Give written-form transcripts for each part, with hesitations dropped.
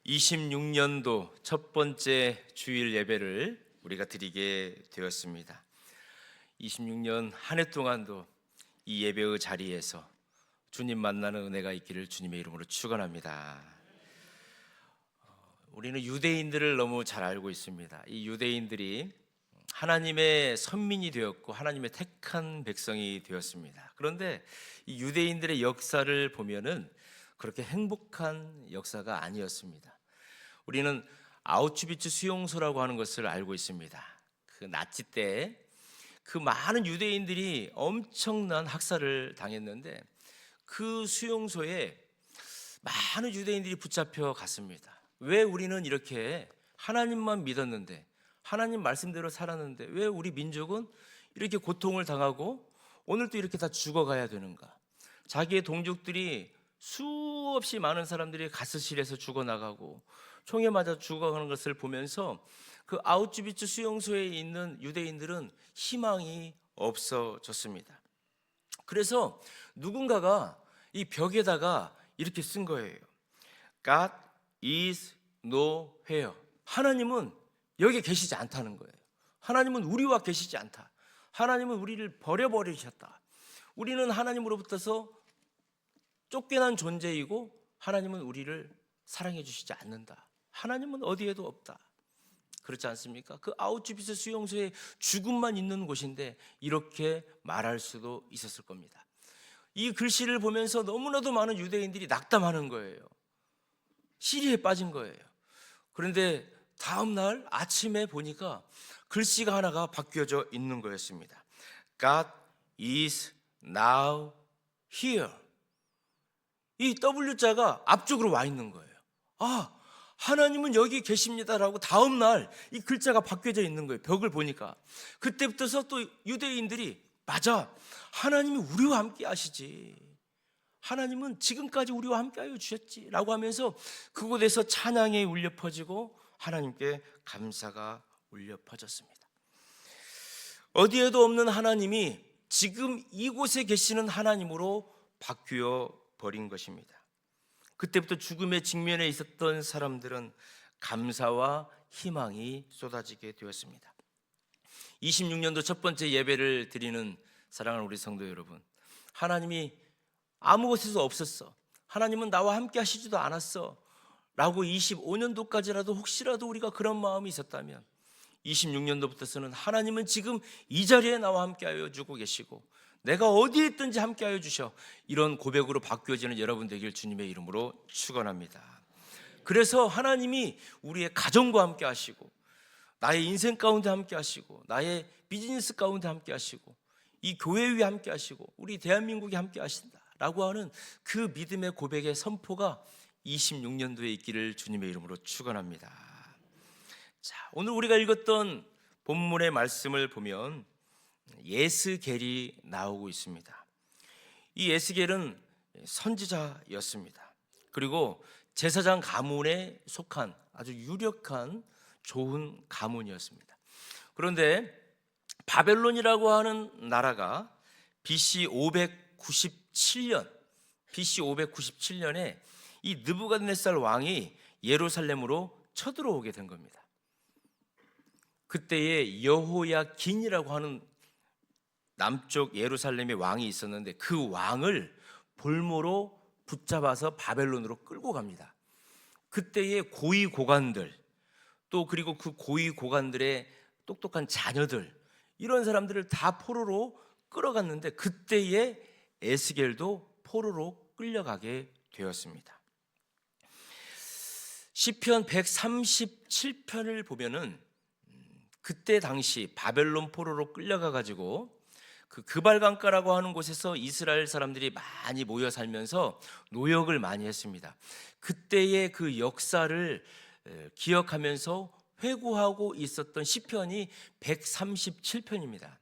26년도 첫 번째 주일 예배를 우리가 드리게 되었습니다. 26년 한 해 동안도 이 예배의 자리에서 주님 만나는 은혜가 있기를 주님의 이름으로 축원합니다. 우리는 유대인들을 너무 잘 알고 있습니다. 이 유대인들이 하나님의 선민이 되었고 하나님의 택한 백성이 되었습니다. 그런데 이 유대인들의 역사를 보면은 그렇게 행복한 역사가 아니었습니다. 우리는 아우슈비츠 수용소라고 하는 것을 알고 있습니다. 그 나치 때 그 많은 유대인들이 엄청난 학살을 당했는데 그 수용소에 많은 유대인들이 붙잡혀 갔습니다. 왜 우리는 이렇게 하나님만 믿었는데 하나님 말씀대로 살았는데 왜 우리 민족은 이렇게 고통을 당하고 오늘도 이렇게 다 죽어가야 되는가? 자기의 동족들이 수없이 많은 사람들이 가스실에서 죽어나가고 총에 맞아 죽어가는 것을 보면서 그 아우슈비츠 수용소에 있는 유대인들은 희망이 없어졌습니다. 그래서 누군가가 이 벽에다가 이렇게 쓴 거예요. God is nowhere. 하나님은 여기 계시지 않다는 거예요. 하나님은 우리와 계시지 않다. 하나님은 우리를 버려버리셨다. 우리는 하나님으로부터서 쫓겨난 존재이고 하나님은 우리를 사랑해 주시지 않는다. 하나님은 어디에도 없다. 그렇지 않습니까? 그 아우슈비츠 수용소에 죽음만 있는 곳인데 이렇게 말할 수도 있었을 겁니다. 이 글씨를 보면서 너무나도 많은 유대인들이 낙담하는 거예요. 시리에 빠진 거예요. 그런데 다음 날 아침에 보니까 글씨가 하나가 바뀌어져 있는 거였습니다. God is now here. 이 W자가 앞쪽으로 와 있는 거예요. 아, 하나님은 여기 계십니다라고 다음 날 이 글자가 바뀌어져 있는 거예요. 벽을 보니까. 그때부터서 또 유대인들이 맞아, 하나님이 우리와 함께 하시지. 하나님은 지금까지 우리와 함께 하여 주셨지 라고 하면서 그곳에서 찬양이 울려 퍼지고 하나님께 감사가 울려 퍼졌습니다. 어디에도 없는 하나님이 지금 이곳에 계시는 하나님으로 바뀌어 버린 것입니다. 그때부터 죽음의 직면에 있었던 사람들은 감사와 희망이 쏟아지게 되었습니다. 26년도 첫 번째 예배를 드리는 사랑하는 우리 성도 여러분, 하나님이 아무 곳에서 없었어, 하나님은 나와 함께 하시지도 않았어 라고 25년도까지라도 혹시라도 우리가 그런 마음이 있었다면 26년도부터서는 하나님은 지금 이 자리에 나와 함께 하여 주고 계시고 내가 어디에 있든지 함께 하여 주셔, 이런 고백으로 바뀌어지는 여러분 되길 주님의 이름으로 축원합니다. 그래서 하나님이 우리의 가정과 함께 하시고 나의 인생 가운데 함께 하시고 나의 비즈니스 가운데 함께 하시고 이 교회 위에 함께 하시고 우리 대한민국에 함께 하신다라고 하는 그 믿음의 고백의 선포가 26년도에 있기를 주님의 이름으로 축원합니다. 자, 오늘 우리가 읽었던 본문의 말씀을 보면 예스겔이 나오고 있습니다. 이 예스겔은 선지자였습니다. 그리고 제사장 가문에 속한 아주 유력한 좋은 가문이었습니다. 그런데 바벨론이라고 하는 나라가 BC 597년에 이 느부갓네살 왕이 예루살렘으로 쳐들어오게 된 겁니다. 그때에 여호야긴이라고 하는 남쪽 예루살렘의 왕이 있었는데 그 왕을 볼모로 붙잡아서 바벨론으로 끌고 갑니다. 그때의 고위 고관들, 또 그리고 그 고위 고관들의 똑똑한 자녀들, 이런 사람들을 다 포로로 끌어갔는데 그때의 에스겔도 포로로 끌려가게 되었습니다. 시편 137편을 보면은 그때 당시 바벨론 포로로 끌려가 가지고 그 그발강가라고 하는 곳에서 이스라엘 사람들이 많이 모여 살면서 노역을 많이 했습니다. 그때의 그 역사를 기억하면서 회고하고 있었던 시편이 137편입니다.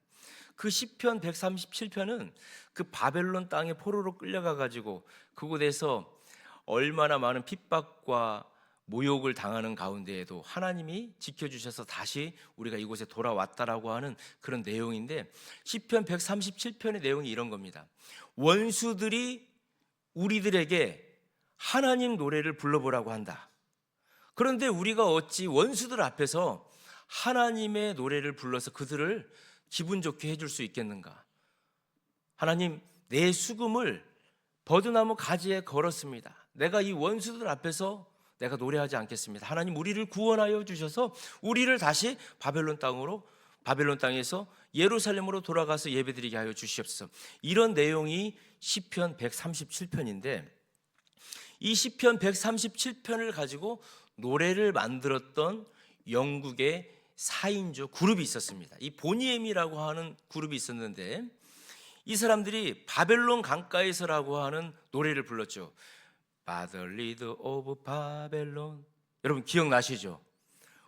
그 시편 137편은 그 바벨론 땅에 포로로 끌려가 가지고 그곳에서 얼마나 많은 핍박과 모욕을 당하는 가운데에도 하나님이 지켜주셔서 다시 우리가 이곳에 돌아왔다라고 하는 그런 내용인데, 시편 137편의 내용이 이런 겁니다. 원수들이 우리들에게 하나님 노래를 불러보라고 한다. 그런데 우리가 어찌 원수들 앞에서 하나님의 노래를 불러서 그들을 기분 좋게 해줄 수 있겠는가? 하나님, 내 수금을 버드나무 가지에 걸었습니다. 내가 이 원수들 앞에서 내가 노래하지 않겠습니다. 하나님, 우리를 구원하여 주셔서 우리를 다시 바벨론 땅에서 예루살렘으로 돌아가서 예배드리게 하여 주시옵소서. 이런 내용이 시편 137편인데, 이 시편 137편을 가지고 노래를 만들었던 영국의 4인조 그룹이 있었습니다. 이 보니엠이라고 하는 그룹이 있었는데, 이 사람들이 바벨론 강가에서라고 하는 노래를 불렀죠. By the lead of Babylon. 여러분 기억나시죠?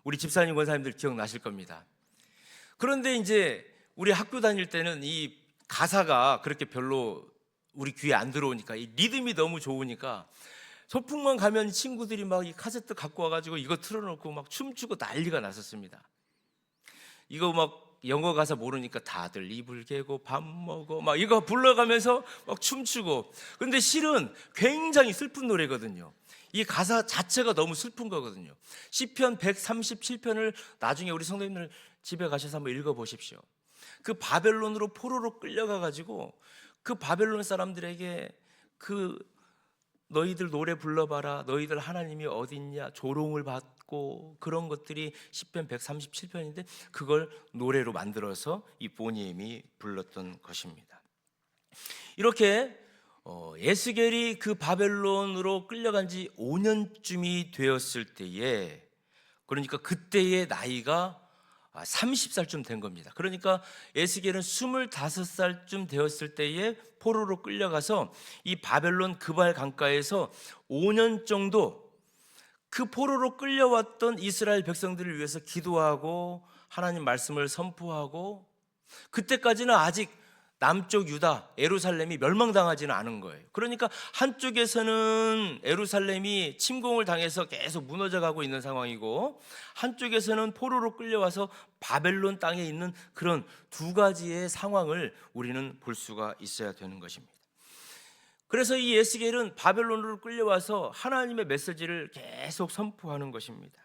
우리 집사님 권사님들 기억나실 겁니다. 그런데 이제 우리 학교 다닐 때는 이 가사가 그렇게 별로 우리 귀에 안 들어오니까, 이 리듬이 너무 좋으니까 소풍만 가면 친구들이 막 이 카세트 갖고 와가지고 이거 틀어놓고 막 춤추고 난리가 났었습니다. 이거 막 영어 가사 모르니까 다들 이불 개고 밥 먹어 막 이거 불러가면서 막 춤추고. 근데 실은 굉장히 슬픈 노래거든요. 이 가사 자체가 너무 슬픈 거거든요. 시편 137편을 나중에 우리 성도님들 집에 가셔서 한번 읽어보십시오. 그 바벨론으로 포로로 끌려가 가지고 그 바벨론 사람들에게 그 너희들 노래 불러봐라, 너희들 하나님이 어딨냐, 조롱을 받고 그런 것들이 시편 137편인데 그걸 노래로 만들어서 이 보니엠이 불렀던 것입니다. 이렇게 에스겔이 그 바벨론으로 끌려간 지 5년쯤이 되었을 때에, 그러니까 그때의 나이가 30살쯤 된 겁니다. 그러니까 에스겔은 25살쯤 되었을 때에 포로로 끌려가서 이 바벨론 그발 강가에서 5년 정도 그 포로로 끌려왔던 이스라엘 백성들을 위해서 기도하고 하나님 말씀을 선포하고, 그때까지는 아직 남쪽 유다 예루살렘이 멸망당하지는 않은 거예요. 그러니까 한쪽에서는 예루살렘이 침공을 당해서 계속 무너져가고 있는 상황이고, 한쪽에서는 포로로 끌려와서 바벨론 땅에 있는 그런 두 가지의 상황을 우리는 볼 수가 있어야 되는 것입니다. 그래서 이 에스겔은 바벨론으로 끌려와서 하나님의 메시지를 계속 선포하는 것입니다.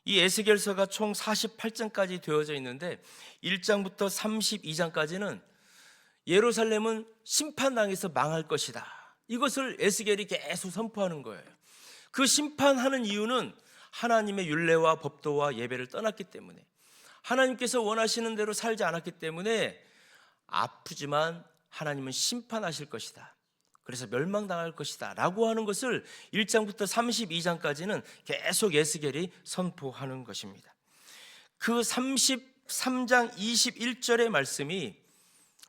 이 에스겔서가 총 48장까지 되어져 있는데 1장부터 32장까지는 예루살렘은 심판당해서 망할 것이다, 이것을 에스겔이 계속 선포하는 거예요. 그 심판하는 이유는 하나님의 율례와 법도와 예배를 떠났기 때문에, 하나님께서 원하시는 대로 살지 않았기 때문에 아프지만 하나님은 심판하실 것이다, 그래서 멸망당할 것이다 라고 하는 것을 1장부터 32장까지는 계속 에스겔이 선포하는 것입니다. 그 33장 21절의 말씀이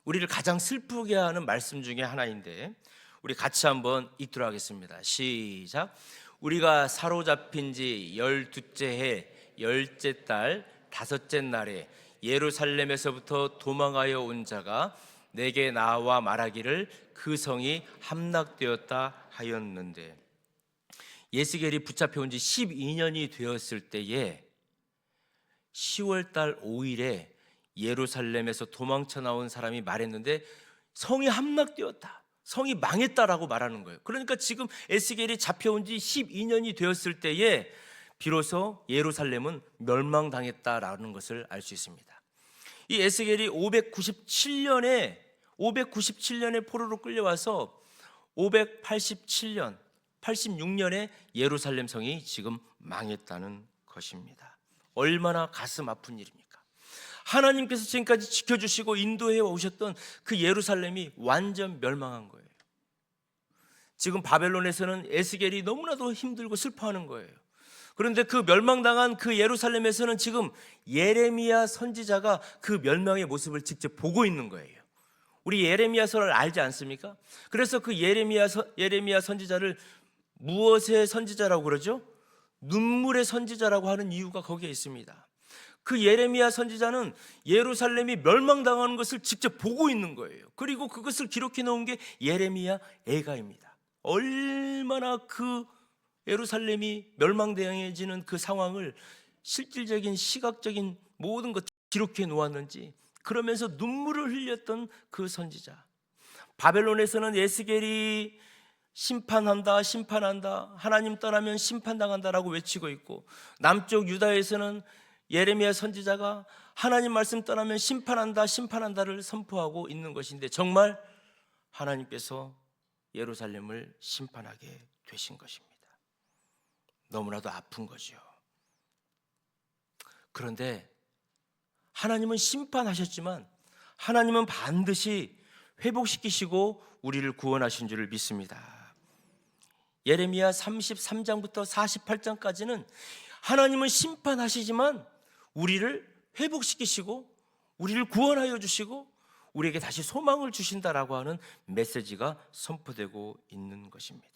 우리를 가장 슬프게 하는 말씀 중에 하나인데, 우리 같이 한번 읽도록 하겠습니다. 시작. 우리가 사로잡힌 지 12째 해 10째 달 5째 날에 예루살렘에서부터 도망하여 온 자가 내게 나와 말하기를 그 성이 함락되었다 하였는데, 에스겔이 붙잡혀온 지 12년이 되었을 때에 10월 달 5일에 예루살렘에서 도망쳐 나온 사람이 말했는데 성이 함락되었다, 성이 망했다라고 말하는 거예요. 그러니까 지금 에스겔이 잡혀온 지 12년이 되었을 때에 비로소 예루살렘은 멸망당했다라는 것을 알 수 있습니다. 이 에스겔이 597년에 포로로 끌려와서 587년, 86년에 예루살렘 성이 지금 망했다는 것입니다. 얼마나 가슴 아픈 일입니까? 하나님께서 지금까지 지켜주시고 인도해 오셨던 그 예루살렘이 완전 멸망한 거예요. 지금 바벨론에서는 에스겔이 너무나도 힘들고 슬퍼하는 거예요. 그런데 그 멸망당한 그 예루살렘에서는 지금 예레미야 선지자가 그 멸망의 모습을 직접 보고 있는 거예요. 우리 예레미야서를 알지 않습니까? 그래서 그 예레미야 선지자를 무엇의 선지자라고 그러죠? 눈물의 선지자라고 하는 이유가 거기에 있습니다. 그 예레미야 선지자는 예루살렘이 멸망당하는 것을 직접 보고 있는 거예요. 그리고 그것을 기록해 놓은 게 예레미야 애가입니다. 얼마나 그 예루살렘이 멸망당해지는 그 상황을 실질적인 시각적인 모든 것 기록해 놓았는지, 그러면서 눈물을 흘렸던 그 선지자. 바벨론에서는 에스겔이 심판한다, 심판한다, 하나님 떠나면 심판당한다라고 외치고 있고, 남쪽 유다에서는 예레미야 선지자가 하나님 말씀 떠나면 심판한다, 심판한다를 선포하고 있는 것인데, 정말 하나님께서 예루살렘을 심판하게 되신 것입니다. 너무나도 아픈 거죠. 그런데 하나님은 심판하셨지만 하나님은 반드시 회복시키시고 우리를 구원하신 줄을 믿습니다. 예레미야 33장부터 48장까지는 하나님은 심판하시지만 우리를 회복시키시고 우리를 구원하여 주시고 우리에게 다시 소망을 주신다라고 하는 메시지가 선포되고 있는 것입니다.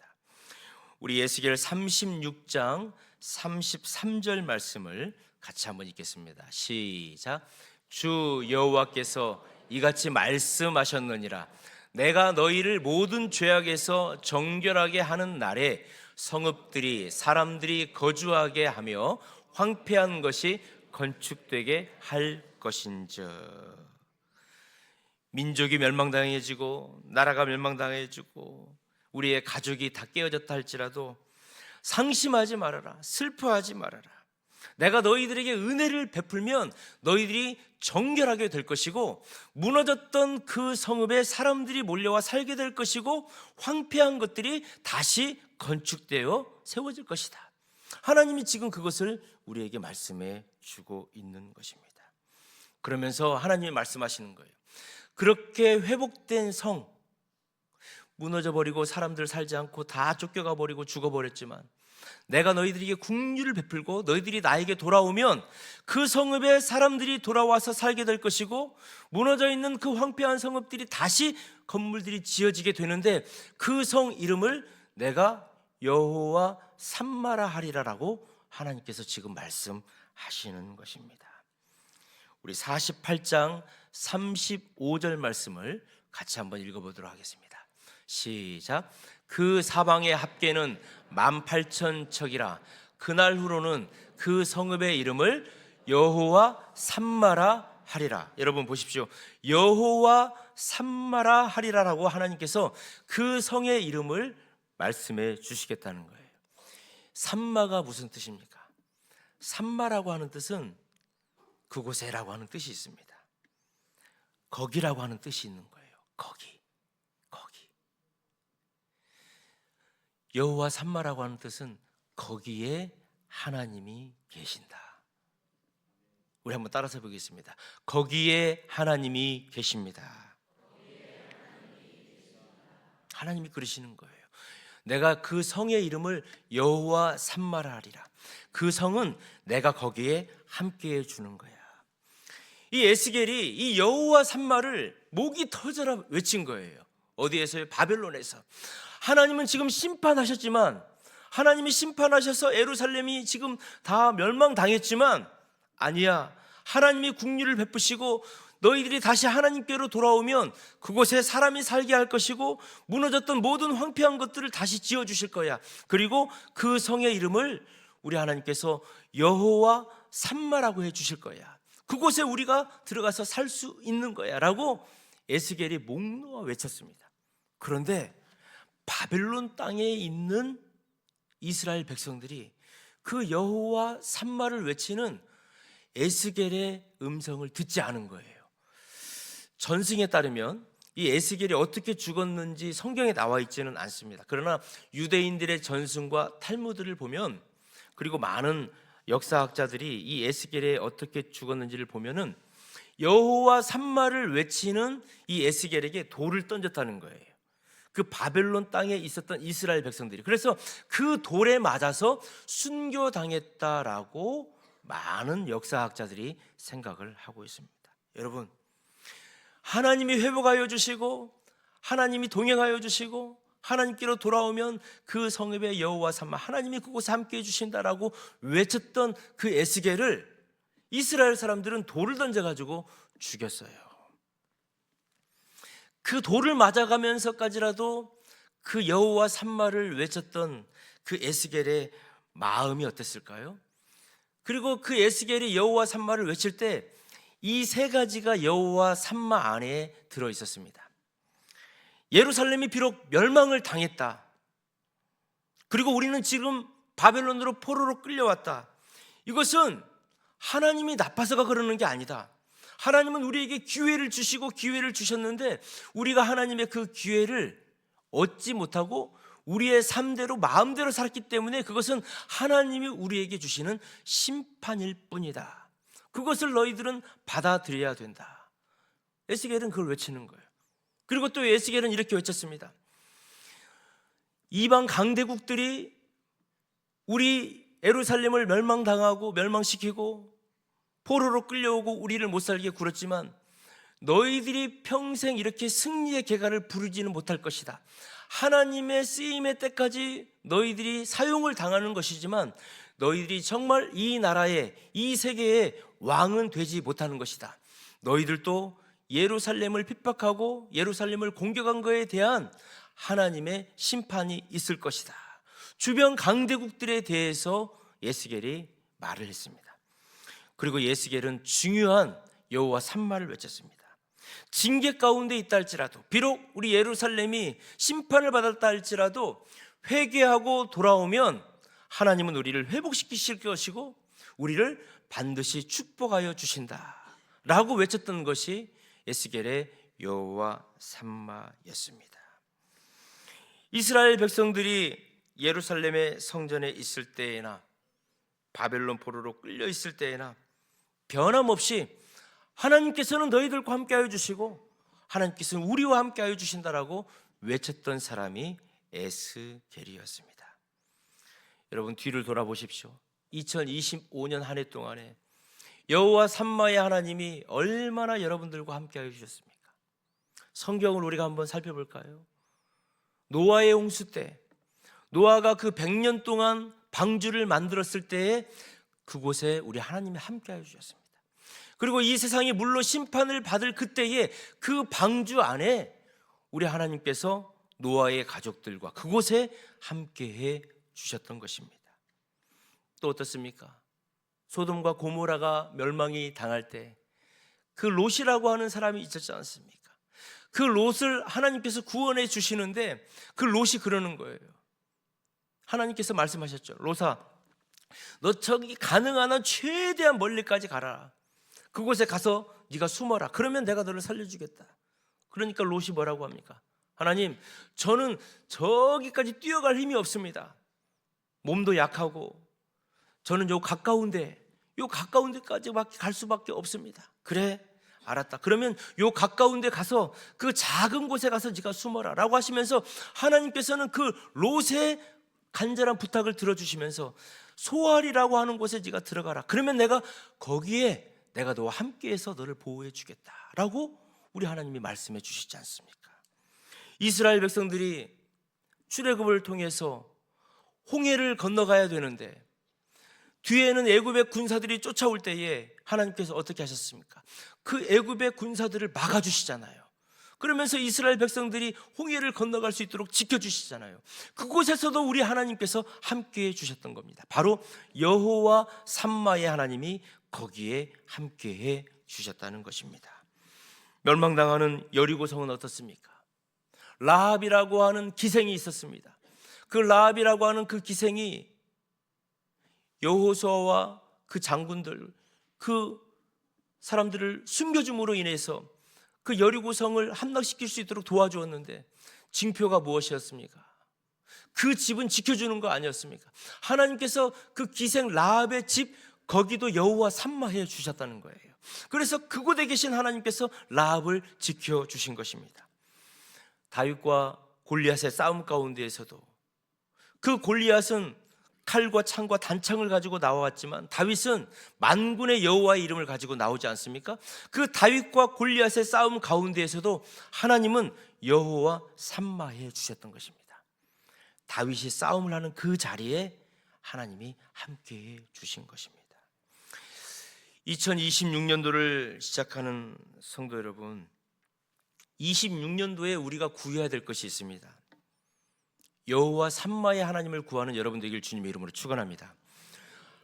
우리 에스겔 36장 33절 말씀을 같이 한번 읽겠습니다. 시작. 주 여호와께서 이같이 말씀하셨느니라. 내가 너희를 모든 죄악에서 정결하게 하는 날에 성읍들이 사람들이 거주하게 하며 황폐한 것이 건축되게 할 것인즉. 민족이 멸망당해지고 나라가 멸망당해지고 우리의 가족이 다 깨어졌다 할지라도 상심하지 말아라, 슬퍼하지 말아라. 내가 너희들에게 은혜를 베풀면 너희들이 정결하게 될 것이고 무너졌던 그 성읍에 사람들이 몰려와 살게 될 것이고 황폐한 것들이 다시 건축되어 세워질 것이다. 하나님이 지금 그것을 우리에게 말씀해 주고 있는 것입니다. 그러면서 하나님이 말씀하시는 거예요. 그렇게 회복된 성, 무너져 버리고 사람들 살지 않고 다 쫓겨가 버리고 죽어버렸지만 내가 너희들에게 긍휼을 베풀고 너희들이 나에게 돌아오면 그 성읍에 사람들이 돌아와서 살게 될 것이고 무너져 있는 그 황폐한 성읍들이 다시 건물들이 지어지게 되는데 그 성 이름을 내가 여호와 삼마라 하리라라고 하나님께서 지금 말씀하시는 것입니다. 우리 48장 35절 말씀을 같이 한번 읽어보도록 하겠습니다. 시작. 그 사방의 합계는 18,000척이라. 그날 후로는 그 성읍의 이름을 여호와 삼마라 하리라. 여러분 보십시오. 여호와 삼마라 하리라라고 하나님께서 그 성의 이름을 말씀해 주시겠다는 거예요. 삼마가 무슨 뜻입니까? 삼마라고 하는 뜻은 그곳에라고 하는 뜻이 있습니다. 거기라고 하는 뜻이 있는 거예요. 거기. 여호와 삼마라고 하는 뜻은 거기에 하나님이 계신다. 우리 한번 따라서 보겠습니다. 거기에 하나님이 계십니다. 하나님이 그러시는 거예요. 내가 그 성의 이름을 여호와 삼마라 하리라. 그 성은 내가 거기에 함께해 주는 거야. 이 에스겔이 이 여호와 삼마를 목이 터져라 외친 거예요. 어디에서요? 바벨론에서. 하나님은 지금 심판하셨지만, 하나님이 심판하셔서 예루살렘이 지금 다 멸망당했지만 아니야. 하나님이 긍휼을 베푸시고 너희들이 다시 하나님께로 돌아오면 그곳에 사람이 살게 할 것이고 무너졌던 모든 황폐한 것들을 다시 지어주실 거야. 그리고 그 성의 이름을 우리 하나님께서 여호와 삼마라고 해주실 거야. 그곳에 우리가 들어가서 살 수 있는 거야 라고 에스겔이 목 놓아 외쳤습니다. 그런데 바벨론 땅에 있는 이스라엘 백성들이 그 여호와 삼마를 외치는 에스겔의 음성을 듣지 않은 거예요. 전승에 따르면 이 에스겔이 어떻게 죽었는지 성경에 나와 있지는 않습니다. 그러나 유대인들의 전승과 탈무드를 보면, 그리고 많은 역사학자들이 이 에스겔이 어떻게 죽었는지를 보면은 여호와 삼마를 외치는 이 에스겔에게 돌을 던졌다는 거예요. 그 바벨론 땅에 있었던 이스라엘 백성들이. 그래서 그 돌에 맞아서 순교당했다라고 많은 역사학자들이 생각을 하고 있습니다. 여러분, 하나님이 회복하여 주시고 하나님이 동행하여 주시고 하나님께로 돌아오면 그 성읍의 여호와 삼마, 하나님이 그곳에 함께해 주신다라고 외쳤던 그 에스겔을 이스라엘 사람들은 돌을 던져가지고 죽였어요. 그 돌을 맞아가면서까지라도 그 여호와 삼마를 외쳤던 그 에스겔의 마음이 어땠을까요? 그리고 그 에스겔이 여호와 삼마를 외칠 때 이 세 가지가 여호와 삼마 안에 들어 있었습니다. 예루살렘이 비록 멸망을 당했다, 그리고 우리는 지금 바벨론으로 포로로 끌려왔다. 이것은 하나님이 나빠서가 그러는 게 아니다. 하나님은 우리에게 기회를 주시고 기회를 주셨는데 우리가 하나님의 그 기회를 얻지 못하고 우리의 삶대로 마음대로 살았기 때문에 그것은 하나님이 우리에게 주시는 심판일 뿐이다. 그것을 너희들은 받아들여야 된다. 에스겔은 그걸 외치는 거예요. 그리고 또 에스겔은 이렇게 외쳤습니다. 이방 강대국들이 우리 예루살렘을 멸망당하고 멸망시키고 포로로 끌려오고 우리를 못 살게 굴었지만 너희들이 평생 이렇게 승리의 계가를 부르지는 못할 것이다. 하나님의 쓰임의 때까지 너희들이 사용을 당하는 것이지만 너희들이 정말 이 나라의 이 세계의 왕은 되지 못하는 것이다. 너희들도 예루살렘을 핍박하고 예루살렘을 공격한 것에 대한 하나님의 심판이 있을 것이다. 주변 강대국들에 대해서 에스겔이 말을 했습니다. 그리고 에스겔은 중요한 여호와 산마를 외쳤습니다. 징계 가운데 있다 할지라도, 비록 우리 예루살렘이 심판을 받았다 할지라도 회개하고 돌아오면 하나님은 우리를 회복시키실 것이고 우리를 반드시 축복하여 주신다 라고 외쳤던 것이 에스겔의 여호와 산마였습니다. 이스라엘 백성들이 예루살렘의 성전에 있을 때에나 바벨론 포로로 끌려 있을 때에나 변함없이 하나님께서는 너희들과 함께하여 주시고 하나님께서는 우리와 함께하여 주신다라고 외쳤던 사람이 에스겔이었습니다. 여러분 뒤를 돌아보십시오. 2025년 한 해 동안에 여호와 산마의 하나님이 얼마나 여러분들과 함께하여 주셨습니까? 성경을 우리가 한번 살펴볼까요? 노아의 홍수 때 노아가 그 100년 동안 방주를 만들었을 때에 그곳에 우리 하나님이 함께하여 주셨습니다. 그리고 이 세상이 물로 심판을 받을 그때에 그 방주 안에 우리 하나님께서 노아의 가족들과 그곳에 함께해 주셨던 것입니다. 또 어떻습니까? 소돔과 고모라가 멸망이 당할 때 그 롯이라고 하는 사람이 있었지 않습니까? 그 롯을 하나님께서 구원해 주시는데 그 롯이 그러는 거예요. 하나님께서 말씀하셨죠. 롯아, 너 저기 가능한 한 최대한 멀리까지 가라. 그곳에 가서 네가 숨어라. 그러면 내가 너를 살려주겠다. 그러니까 롯이 뭐라고 합니까? 하나님, 저는 저기까지 뛰어갈 힘이 없습니다. 몸도 약하고 저는 요 가까운 데까지밖에 갈 수밖에 없습니다. 그래, 알았다. 그러면 요 가까운 데 가서 그 작은 곳에 가서 네가 숨어라 라고 하시면서 하나님께서는 그 롯의 간절한 부탁을 들어주시면서 소알이라고 하는 곳에 네가 들어가라. 그러면 내가 거기에 내가 너와 함께해서 너를 보호해 주겠다라고 우리 하나님이 말씀해 주시지 않습니까? 이스라엘 백성들이 출애굽을 통해서 홍해를 건너가야 되는데 뒤에는 애굽의 군사들이 쫓아올 때에 하나님께서 어떻게 하셨습니까? 그 애굽의 군사들을 막아주시잖아요. 그러면서 이스라엘 백성들이 홍해를 건너갈 수 있도록 지켜주시잖아요. 그곳에서도 우리 하나님께서 함께해 주셨던 겁니다. 바로 여호와 산마의 하나님이 거기에 함께해 주셨다는 것입니다. 멸망당하는 여리고성은 어떻습니까? 라합이라고 하는 기생이 있었습니다. 그 라합이라고 하는 그 기생이 여호수아와 그 장군들, 그 사람들을 숨겨줌으로 인해서 그 여리고성을 함락시킬 수 있도록 도와주었는데 징표가 무엇이었습니까? 그 집은 지켜주는 거 아니었습니까? 하나님께서 그 기생 라합의 집 거기도 여호와 산마해 주셨다는 거예요. 그래서 그곳에 계신 하나님께서 라합을 지켜주신 것입니다. 다윗과 골리앗의 싸움 가운데에서도 그 골리앗은 칼과 창과 단창을 가지고 나왔지만 다윗은 만군의 여호와의 이름을 가지고 나오지 않습니까? 그 다윗과 골리앗의 싸움 가운데에서도 하나님은 여호와 산마해 주셨던 것입니다. 다윗이 싸움을 하는 그 자리에 하나님이 함께해 주신 것입니다. 2026년도를 시작하는 성도 여러분, 26년도에 우리가 구해야 될 것이 있습니다. 여호와 산마의 하나님을 구하는 여러분 되길 주님의 이름으로 축원합니다.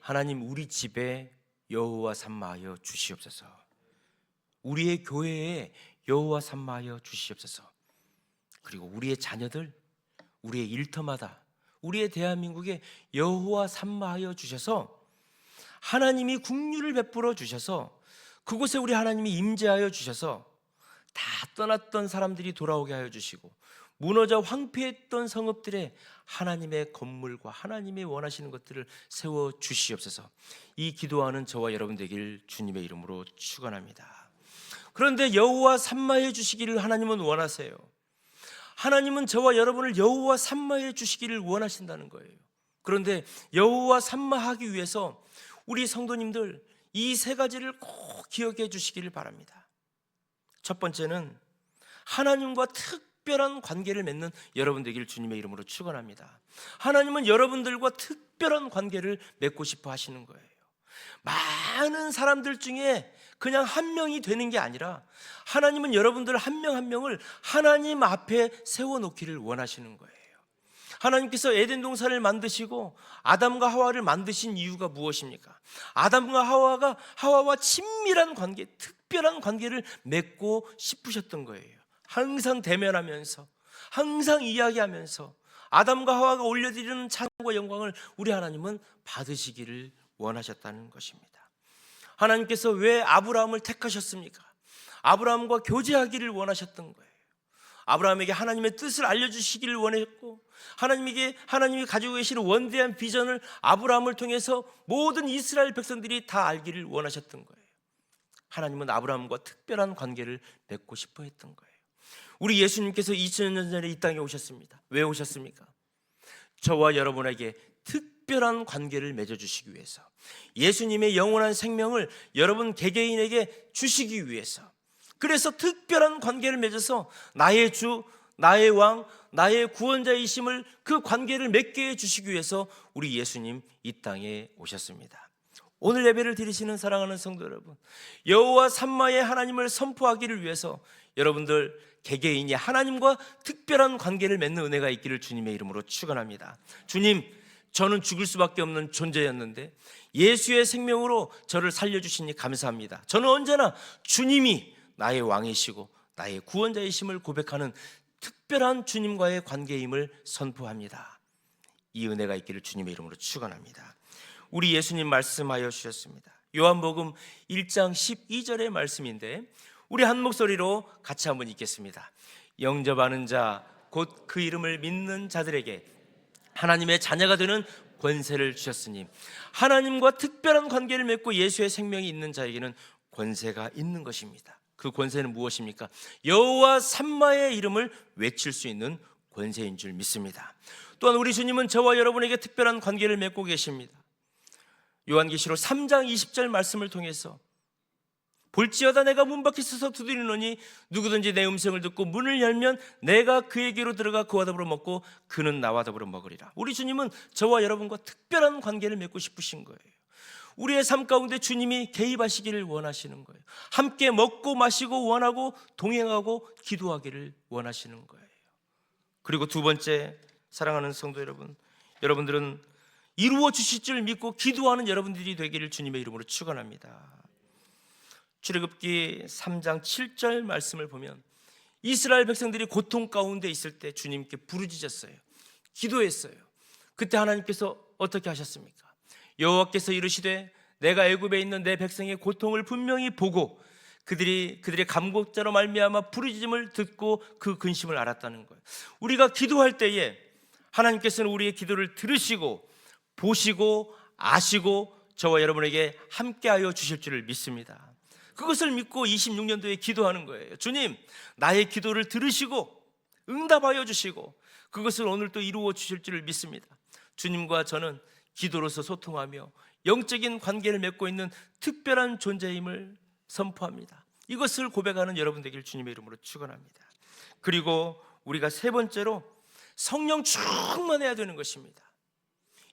하나님, 우리 집에 여호와 산마하여 주시옵소서. 우리의 교회에 여호와 산마하여 주시옵소서. 그리고 우리의 자녀들, 우리의 일터마다, 우리의 대한민국에 여호와 삼마하여 주셔서 하나님이 국류를 베풀어 주셔서 그곳에 우리 하나님이 임재하여 주셔서 다 떠났던 사람들이 돌아오게 하여 주시고 무너져 황폐했던 성읍들에 하나님의 건물과 하나님의 원하시는 것들을 세워 주시옵소서. 이 기도하는 저와 여러분 되길 주님의 이름으로 축원합니다. 그런데 여호와 삼마해 주시기를 하나님은 원하세요. 하나님은 저와 여러분을 여호와 삼마해 주시기를 원하신다는 거예요. 그런데 여호와 삼마하기 위해서 우리 성도님들 이 세 가지를 꼭 기억해 주시기를 바랍니다. 첫 번째는 하나님과 특별한 관계를 맺는 여러분 되길 주님의 이름으로 축원합니다. 하나님은 여러분들과 특별한 관계를 맺고 싶어 하시는 거예요. 많은 사람들 중에 그냥 한 명이 되는 게 아니라 하나님은 여러분들 한 명 한 명을 하나님 앞에 세워놓기를 원하시는 거예요. 하나님께서 에덴 동산을 만드시고 아담과 하와를 만드신 이유가 무엇입니까? 아담과 하와와 친밀한 관계, 특별한 관계를 맺고 싶으셨던 거예요. 항상 대면하면서, 항상 이야기하면서 아담과 하와가 올려드리는 찬양과 영광을 우리 하나님은 받으시기를 원하셨다는 것입니다. 하나님께서 왜 아브라함을 택하셨습니까? 아브라함과 교제하기를 원하셨던 거예요. 아브라함에게 하나님의 뜻을 알려주시기를 원했고 하나님이 가지고 계시는 원대한 비전을 아브라함을 통해서 모든 이스라엘 백성들이 다 알기를 원하셨던 거예요. 하나님은 아브라함과 특별한 관계를 맺고 싶어 했던 거예요. 우리 예수님께서 2000년 전에 이 땅에 오셨습니다. 왜 오셨습니까? 저와 여러분에게 특별한 관계를 맺어주시기 위해서, 예수님의 영원한 생명을 여러분 개개인에게 주시기 위해서, 그래서 특별한 관계를 맺어서 나의 주, 나의 왕, 나의 구원자이심을 그 관계를 맺게 해주시기 위해서 우리 예수님 이 땅에 오셨습니다. 오늘 예배를 드리시는 사랑하는 성도 여러분, 여호와 삼마의 하나님을 선포하기를 위해서 여러분들 개개인이 하나님과 특별한 관계를 맺는 은혜가 있기를 주님의 이름으로 축원합니다. 주님, 저는 죽을 수밖에 없는 존재였는데 예수의 생명으로 저를 살려주시니 감사합니다. 저는 언제나 주님이 나의 왕이시고 나의 구원자이심을 고백하는 특별한 주님과의 관계임을 선포합니다. 이 은혜가 있기를 주님의 이름으로 축원합니다. 우리 예수님 말씀하여 주셨습니다. 요한복음 1장 12절의 말씀인데 우리 한 목소리로 같이 한번 읽겠습니다. 영접하는 자, 곧 그 이름을 믿는 자들에게 하나님의 자녀가 되는 권세를 주셨으니, 하나님과 특별한 관계를 맺고 예수의 생명이 있는 자에게는 권세가 있는 것입니다. 그 권세는 무엇입니까? 여호와 삼마의 이름을 외칠 수 있는 권세인 줄 믿습니다. 또한 우리 주님은 저와 여러분에게 특별한 관계를 맺고 계십니다. 요한계시록 3장 20절 말씀을 통해서 볼지어다 내가 문 밖에 서서 두드리노니 누구든지 내 음성을 듣고 문을 열면 내가 그에게로 들어가 그와 더불어 먹고 그는 나와 더불어 먹으리라. 우리 주님은 저와 여러분과 특별한 관계를 맺고 싶으신 거예요. 우리의 삶 가운데 주님이 개입하시기를 원하시는 거예요. 함께 먹고 마시고 원하고 동행하고 기도하기를 원하시는 거예요. 그리고 두 번째, 사랑하는 성도 여러분, 여러분들은 이루어 주실 줄 믿고 기도하는 여러분들이 되기를 주님의 이름으로 축원합니다. 출애굽기 3장 7절 말씀을 보면 이스라엘 백성들이 고통 가운데 있을 때 주님께 부르짖었어요. 기도했어요. 그때 하나님께서 어떻게 하셨습니까? 여호와께서 이르시되 내가 애굽에 있는 내 백성의 고통을 분명히 보고 그들의 감곡자로 말미암아 부르짖음을 듣고 그 근심을 알았다는 거예요. 우리가 기도할 때에 하나님께서는 우리의 기도를 들으시고 보시고 아시고 저와 여러분에게 함께하여 주실 줄을 믿습니다. 그것을 믿고 26년도에 기도하는 거예요. 주님, 나의 기도를 들으시고 응답하여 주시고 그것을 오늘 또 이루어 주실 줄을 믿습니다. 주님과 저는 기도로서 소통하며 영적인 관계를 맺고 있는 특별한 존재임을 선포합니다. 이것을 고백하는 여러분 되길 주님의 이름으로 축원합니다. 그리고 우리가 세 번째로 성령 충만해야 되는 것입니다.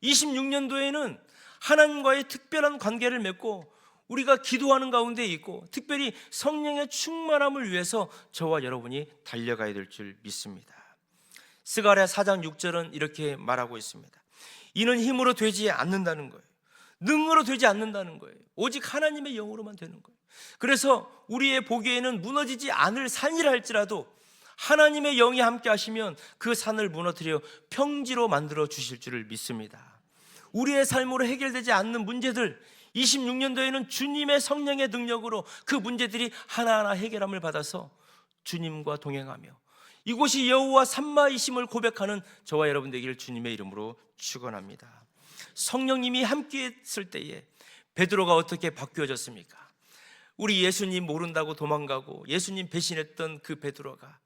26년도에는 하나님과의 특별한 관계를 맺고 우리가 기도하는 가운데 있고 특별히 성령의 충만함을 위해서 저와 여러분이 달려가야 될 줄 믿습니다. 스가랴 4장 6절은 이렇게 말하고 있습니다. 이는 힘으로 되지 않는다는 거예요. 능으로 되지 않는다는 거예요. 오직 하나님의 영으로만 되는 거예요. 그래서 우리의 보기에는 무너지지 않을 산이라 할지라도 하나님의 영이 함께 하시면 그 산을 무너뜨려 평지로 만들어 주실 줄을 믿습니다. 우리의 삶으로 해결되지 않는 문제들, 26년도에는 주님의 성령의 능력으로 그 문제들이 하나하나 해결함을 받아서 주님과 동행하며 이곳이 여호와 삼마이심을 고백하는 저와 여러분 되기를 주님의 이름으로 축원합니다. 성령님이 함께 했을 때에 베드로가 어떻게 바뀌어졌습니까? 우리 예수님 모른다고 도망가고 예수님 배신했던 그 베드로가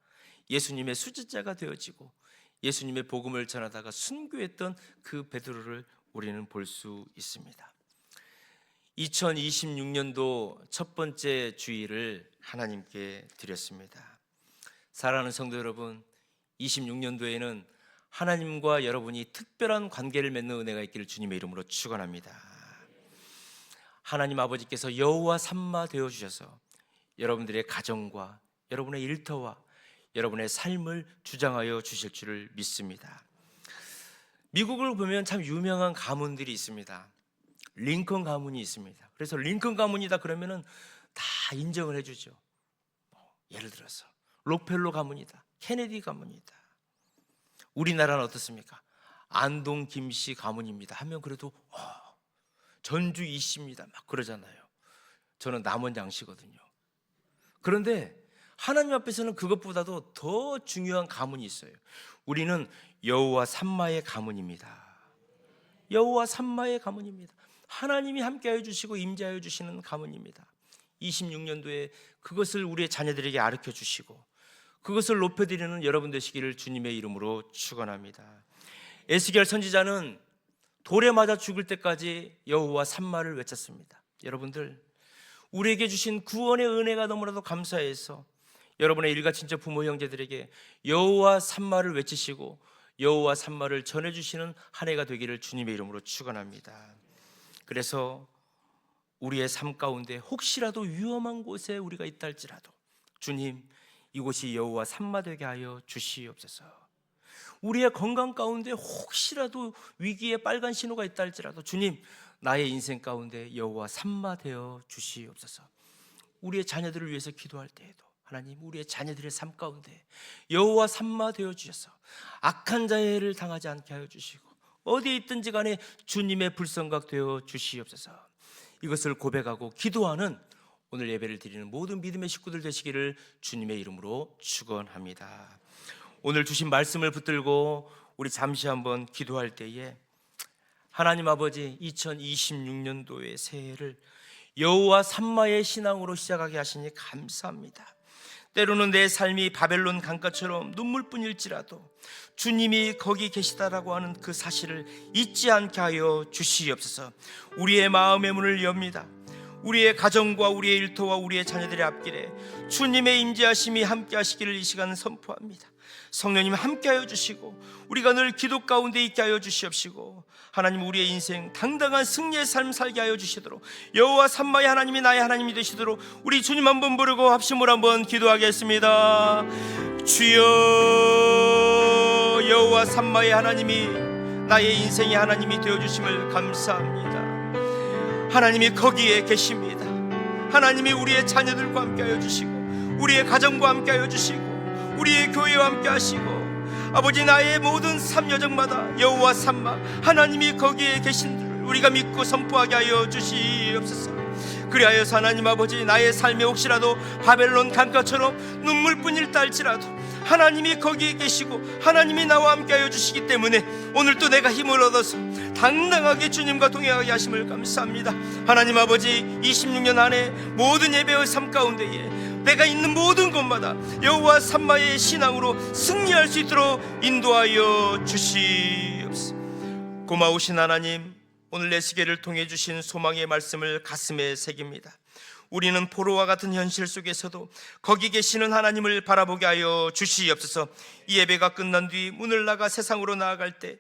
예수님의 수제자가 되어지고 예수님의 복음을 전하다가 순교했던 그 베드로를 우리는 볼 수 있습니다. 2026년도 첫 번째 주일을 하나님께 드렸습니다. 사랑하는 성도 여러분, 26년도에는 하나님과 여러분이 특별한 관계를 맺는 은혜가 있기를 주님의 이름으로 축원합니다. 하나님 아버지께서 여호와 삼마 되어 주셔서 여러분들의 가정과 여러분의 일터와 여러분의 삶을 주장하여 주실 줄을 믿습니다. 미국을 보면 참 유명한 가문들이 있습니다. 링컨 가문이 있습니다. 그래서 링컨 가문이다 그러면은 다 인정을 해주죠. 예를 들어서 록펠로 가문이다, 케네디 가문이다. 우리나라는 어떻습니까? 안동 김씨 가문입니다 하면 그래도 전주 이씨입니다 막 그러잖아요. 저는 남원 양씨거든요. 그런데 하나님 앞에서는 그것보다도 더 중요한 가문이 있어요. 우리는 여호와 삼마의 가문입니다. 여호와 삼마의 가문입니다. 하나님이 함께하여 주시고 임재하여 주시는 가문입니다. 26년도에 그것을 우리의 자녀들에게 가르쳐 주시고 그것을 높여드리는 여러분 되시기를 주님의 이름으로 축원합니다. 에스겔 선지자는 돌에 맞아 죽을 때까지 여호와 삼마를 외쳤습니다. 여러분들, 우리에게 주신 구원의 은혜가 너무나도 감사해서 여러분의 일가 친척 부모 형제들에게 여호와 삼마를 외치시고 여호와 삼마를 전해주시는 한 해가 되기를 주님의 이름으로 축원합니다. 그래서 우리의 삶 가운데 혹시라도 위험한 곳에 우리가 있다 할지라도 주님, 이곳이 여호와 삼마 되게 하여 주시옵소서. 우리의 건강 가운데 혹시라도 위기의 빨간 신호가 있다 할지라도 주님, 나의 인생 가운데 여호와 삼마 되어 주시옵소서. 우리의 자녀들을 위해서 기도할 때에도 하나님, 우리의 자녀들의 삶 가운데 여호와 삼마 되어 주셔서 악한 자의 해를 당하지 않게 하여 주시고 어디에 있든지 간에 주님의 불성각 되어 주시옵소서. 이것을 고백하고 기도하는 오늘 예배를 드리는 모든 믿음의 식구들 되시기를 주님의 이름으로 축원합니다. 오늘 주신 말씀을 붙들고 우리 잠시 한번 기도할 때에 하나님 아버지, 2026년도의 새해를 여호와 삼마의 신앙으로 시작하게 하시니 감사합니다. 때로는 내 삶이 바벨론 강가처럼 눈물뿐일지라도 주님이 거기 계시다라고 하는 그 사실을 잊지 않게 하여 주시옵소서. 우리의 마음의 문을 엽니다. 우리의 가정과 우리의 일터와 우리의 자녀들의 앞길에 주님의 임재하심이 함께 하시기를 이 시간 선포합니다. 성령님 함께하여 주시고 우리가 늘 기도 가운데 있게 하여 주시옵시고 하나님, 우리의 인생 당당한 승리의 삶 살게 하여 주시도록 여호와 삼마의 하나님이 나의 하나님이 되시도록 우리 주님 한번 부르고 합심으로 한번 기도하겠습니다. 주여, 여호와 삼마의 하나님이 나의 인생의 하나님이 되어주심을 감사합니다. 하나님이 거기에 계십니다. 하나님이 우리의 자녀들과 함께하여 주시고 우리의 가정과 함께하여 주시고 우리의 교회와 함께하시고 아버지, 나의 모든 삶 여정마다 여호와 삼마 하나님이 거기에 계신 줄 우리가 믿고 선포하게 하여 주시옵소서. 그리하여서 하나님 아버지, 나의 삶에 혹시라도 바벨론 강가처럼 눈물뿐일다 할지라도 하나님이 거기에 계시고 하나님이 나와 함께하여 주시기 때문에 오늘도 내가 힘을 얻어서 당당하게 주님과 동행하게 하심을 감사합니다. 하나님 아버지, 26년 안에 모든 예배의 삶 가운데에 내가 있는 모든 곳마다 여호와 삼마의 신앙으로 승리할 수 있도록 인도하여 주시옵소서. 고마우신 하나님, 오늘 에스겔을 통해 주신 소망의 말씀을 가슴에 새깁니다. 우리는 포로와 같은 현실 속에서도 거기 계시는 하나님을 바라보게 하여 주시옵소서. 이 예배가 끝난 뒤 문을 나가 세상으로 나아갈 때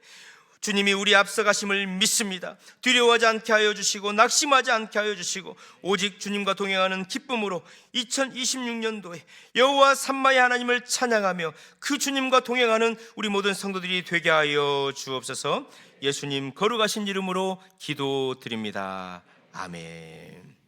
주님이 우리 앞서가심을 믿습니다. 두려워하지 않게 하여 주시고 낙심하지 않게 하여 주시고 오직 주님과 동행하는 기쁨으로 2026년도에 여호와 삼마의 하나님을 찬양하며 그 주님과 동행하는 우리 모든 성도들이 되게 하여 주옵소서. 예수님 거룩하신 이름으로 기도드립니다. 아멘.